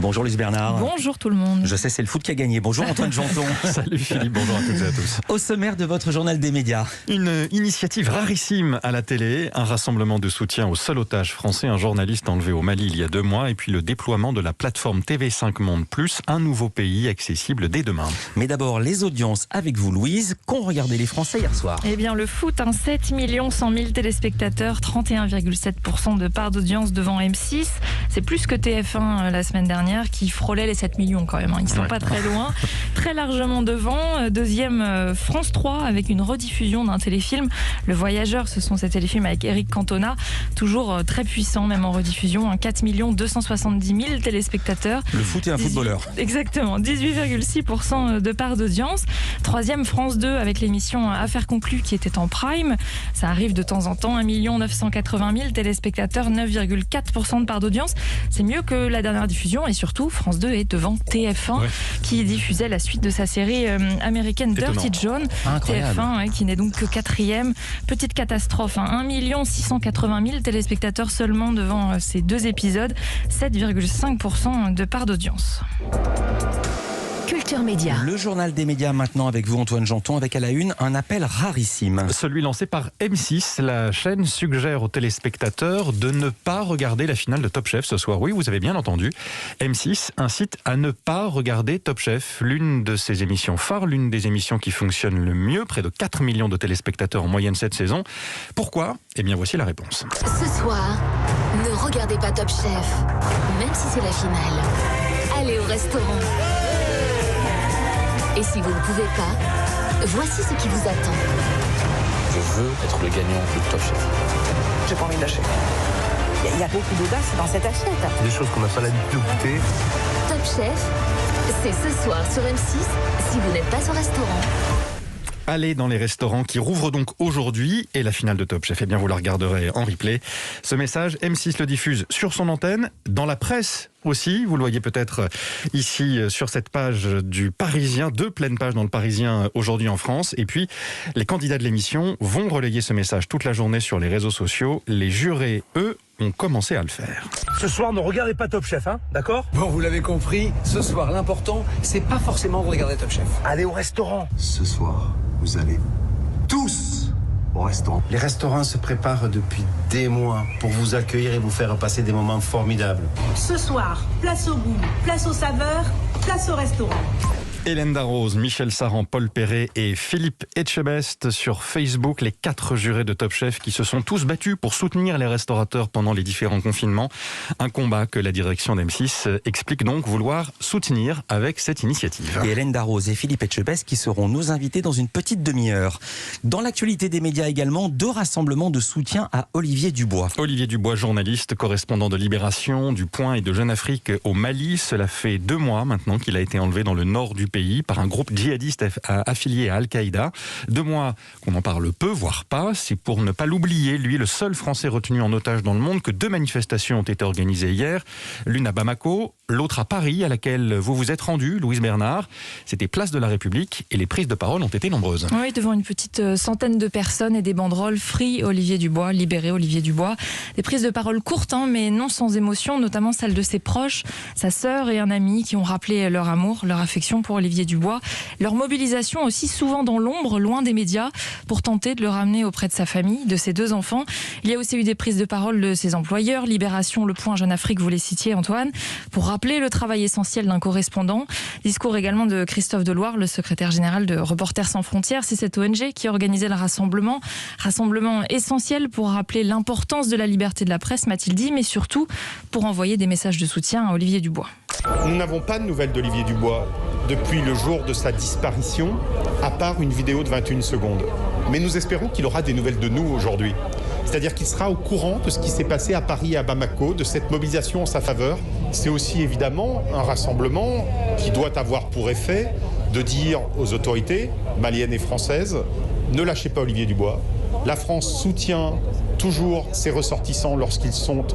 Bonjour Luce Bernard. Bonjour tout le monde. Je sais, c'est le foot qui a gagné. Bonjour Antoine Janton. Salut Philippe, bonjour à toutes et à tous. Au sommaire de votre journal des médias. Une initiative rarissime à la télé, un rassemblement de soutien au seul otage français, un journaliste enlevé au Mali il y a 2 mois, et puis le déploiement de la plateforme TV5 Monde Plus, un nouveau pays accessible dès demain. Mais d'abord, les audiences avec vous Louise, qu'ont regardé les Français hier soir? Eh bien le foot, 7 100 000 téléspectateurs, 31,7% de part d'audience devant M6. C'est plus que TF1 la semaine dernière qui frôlait les 7 millions quand même. Ils ne sont pas très loin. Très largement devant. Deuxième, France 3 avec une rediffusion d'un téléfilm. Le Voyageur, ce sont ces téléfilms avec Eric Cantona. Toujours très puissant, même en rediffusion. 4 270 000 téléspectateurs. Le foot est un footballeur. Exactement. 18,6% de part d'audience. Troisième, France 2 avec l'émission Affaires conclues qui était en prime. Ça arrive de temps en temps. 1 980 000 téléspectateurs, 9,4% de part d'audience. C'est mieux que la dernière diffusion et surtout France 2 est devant TF1 qui diffusait la suite de sa série américaine Dirty John. Incroyable. TF1 qui n'est donc que 4e. Petite catastrophe, 1 680 000 téléspectateurs seulement devant ces 2 épisodes, 7,5% de part d'audience. Culture Média. Le journal des médias maintenant avec vous Antoine Janton, avec à la une un appel rarissime. Celui lancé par M6, la chaîne suggère aux téléspectateurs de ne pas regarder la finale de Top Chef ce soir. Oui, vous avez bien entendu. M6 incite à ne pas regarder Top Chef, l'une de ses émissions phares, l'une des émissions qui fonctionne le mieux, près de 4 millions de téléspectateurs en moyenne cette saison. Pourquoi ? Eh bien, voici la réponse. Ce soir, ne regardez pas Top Chef, même si c'est la finale. Allez au restaurant. Et si vous ne pouvez pas, voici ce qui vous attend. Je veux être le gagnant de Top Chef. J'ai pas envie de lâcher. Il y a beaucoup d'audace dans cette assiette. Des choses qu'on n'a pas l'habitude de goûter. Top Chef, c'est ce soir sur M6, si vous n'êtes pas au restaurant. Allez dans les restaurants qui rouvrent donc aujourd'hui et la finale de Top Chef, eh bien vous la regarderez en replay. Ce message, M6 le diffuse sur son antenne, dans la presse aussi. Vous le voyez peut-être ici sur cette page du Parisien, 2 pleines pages dans le Parisien aujourd'hui en France. Et puis les candidats de l'émission vont relayer ce message toute la journée sur les réseaux sociaux. Les jurés, eux, ont commencé à le faire. Ce soir, ne regardez pas Top Chef, d'accord ? Bon, vous l'avez compris, ce soir, l'important, c'est pas forcément de regarder Top Chef. Allez au restaurant. Ce soir, vous allez tous au restaurant. Les restaurants se préparent depuis des mois pour vous accueillir et vous faire passer des moments formidables. Ce soir, place au goût, place aux saveurs, place au restaurant. Hélène Darroze, Michel Saran, Paul Perret et Philippe Etchebest sur Facebook, les 4 jurés de Top Chef qui se sont tous battus pour soutenir les restaurateurs pendant les différents confinements. Un combat que la direction d'M6 explique donc vouloir soutenir avec cette initiative. Et Hélène Darroze et Philippe Etchebest qui seront nos invités dans une petite demi-heure. Dans l'actualité des médias également, 2 rassemblements de soutien à Olivier Dubois. Olivier Dubois, journaliste, correspondant de Libération, du Point et de Jeune Afrique au Mali. Cela fait 2 mois maintenant qu'il a été enlevé dans le nord du pays par un groupe djihadiste affilié à Al-Qaïda. 2 mois qu'on en parle peu, voire pas. C'est pour ne pas l'oublier, lui, le seul Français retenu en otage dans le monde, que 2 manifestations ont été organisées hier. L'une à Bamako, l'autre à Paris, à laquelle vous vous êtes rendu, Louise Bernard. C'était place de la République et les prises de parole ont été nombreuses. Oui, devant une petite centaine de personnes et des banderoles Free Olivier Dubois, libéré Olivier Dubois. Des prises de parole courtes, mais non sans émotion, notamment celle de ses proches, sa sœur et un ami qui ont rappelé leur amour, leur affection pour Olivier Dubois. Leur mobilisation aussi souvent dans l'ombre, loin des médias, pour tenter de le ramener auprès de sa famille, de ses 2 enfants. Il y a aussi eu des prises de parole de ses employeurs, Libération, Le Point, Jeune Afrique, vous les citiez Antoine, pour rappeler le travail essentiel d'un correspondant. Discours également de Christophe Deloire, le secrétaire général de Reporters sans frontières. C'est cette ONG qui organisait le rassemblement. Rassemblement essentiel pour rappeler l'importance de la liberté de la presse, m'a-t-il dit, mais surtout pour envoyer des messages de soutien à Olivier Dubois. Nous n'avons pas de nouvelles d'Olivier Dubois depuis le jour de sa disparition, à part une vidéo de 21 secondes. Mais nous espérons qu'il aura des nouvelles de nous aujourd'hui. C'est-à-dire qu'il sera au courant de ce qui s'est passé à Paris et à Bamako, de cette mobilisation en sa faveur. C'est aussi évidemment un rassemblement qui doit avoir pour effet de dire aux autorités maliennes et françaises « Ne lâchez pas Olivier Dubois ». La France soutient toujours ses ressortissants lorsqu'ils sont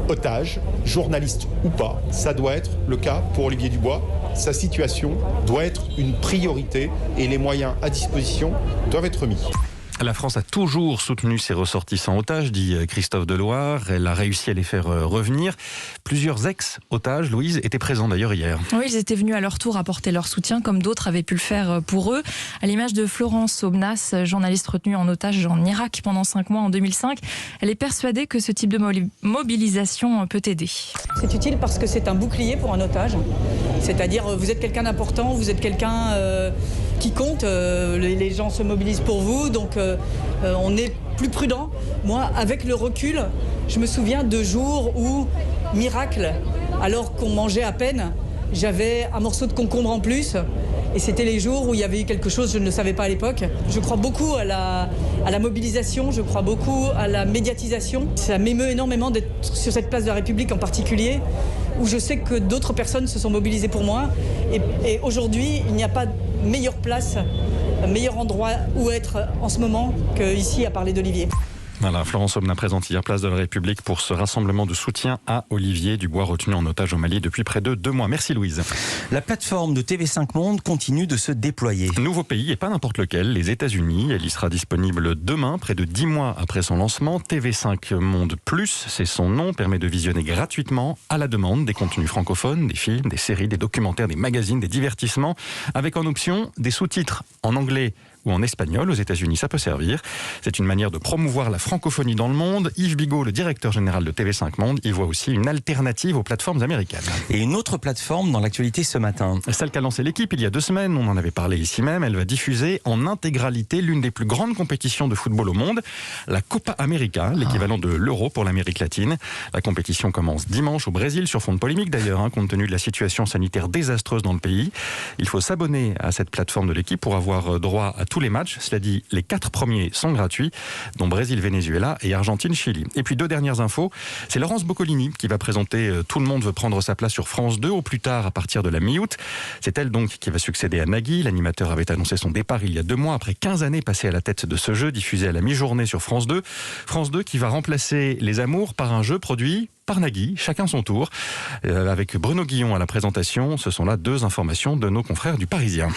otages, journalistes ou pas. Ça doit être le cas pour Olivier Dubois. Sa situation doit être une priorité et les moyens à disposition doivent être mis. La France a toujours soutenu ses ressortissants otages, dit Christophe Deloire. Elle a réussi à les faire revenir. Plusieurs ex-otages, Louise, étaient présents d'ailleurs hier. Oui, ils étaient venus à leur tour apporter leur soutien, comme d'autres avaient pu le faire pour eux. À l'image de Florence Aubenas, journaliste retenue en otage en Irak pendant 5 mois en 2005, elle est persuadée que ce type de mobilisation peut aider. C'est utile parce que c'est un bouclier pour un otage. C'est-à-dire, vous êtes quelqu'un d'important, vous êtes quelqu'un qui compte, les gens se mobilisent pour vous, donc on est plus prudent. Moi, avec le recul, je me souviens de jours où, miracle, alors qu'on mangeait à peine, j'avais un morceau de concombre en plus. Et c'était les jours où il y avait eu quelque chose, je ne le savais pas à l'époque. Je crois beaucoup à la mobilisation, je crois beaucoup à la médiatisation. Ça m'émeut énormément d'être sur cette place de la République en particulier, où je sais que d'autres personnes se sont mobilisées pour moi. Et aujourd'hui, il n'y a pas de meilleure place, meilleur endroit où être en ce moment qu'ici à parler d'Olivier. Voilà, Florence Aubenas présente hier place de la République pour ce rassemblement de soutien à Olivier Dubois, retenu en otage au Mali depuis près de 2 mois. Merci Louise. La plateforme de TV5 Monde continue de se déployer. Nouveau pays et pas n'importe lequel, les États-Unis. Elle y sera disponible demain, près de 10 mois après son lancement. TV5 Monde Plus, c'est son nom, permet de visionner gratuitement, à la demande, des contenus francophones, des films, des séries, des documentaires, des magazines, des divertissements, avec en option des sous-titres en anglais ou en espagnol. Aux États-Unis, ça peut servir. C'est une manière de promouvoir la francophonie dans le monde. Yves Bigot, le directeur général de TV5 Monde, y voit aussi une alternative aux plateformes américaines. Et une autre plateforme dans l'actualité ce matin. Celle qu'a lancée l'équipe il y a 2 semaines, on en avait parlé ici même. Elle va diffuser en intégralité l'une des plus grandes compétitions de football au monde, la Copa América, l'équivalent de l'Euro pour l'Amérique latine. La compétition commence dimanche au Brésil, sur fond de polémique d'ailleurs, compte tenu de la situation sanitaire désastreuse dans le pays. Il faut s'abonner à cette plateforme de l'équipe pour avoir droit à tous les matchs. Cela dit, les 4 premiers sont gratuits, dont Brésil-Venezuela et Argentine-Chili. Et puis 2 dernières infos, c'est Laurence Boccolini qui va présenter Tout le monde veut prendre sa place sur France 2 au plus tard à partir de la mi-août. C'est elle donc qui va succéder à Nagui. L'animateur avait annoncé son départ il y a 2 mois après 15 années passées à la tête de ce jeu diffusé à la mi-journée sur France 2. France 2 qui va remplacer Les Amours par un jeu produit par Nagui, chacun son tour. Avec Bruno Guillon à la présentation, ce sont là 2 informations de nos confrères du Parisien.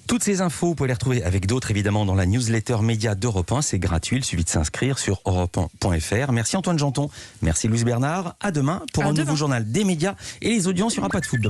Toutes ces infos, vous pouvez les retrouver avec d'autres évidemment dans la newsletter média d'Europe 1. C'est gratuit, il suffit de s'inscrire sur europe1.fr. Merci Antoine Janton, merci Louise Bernard. À demain pour un nouveau journal des médias et les audiences. Il n'y aura pas de foot demain.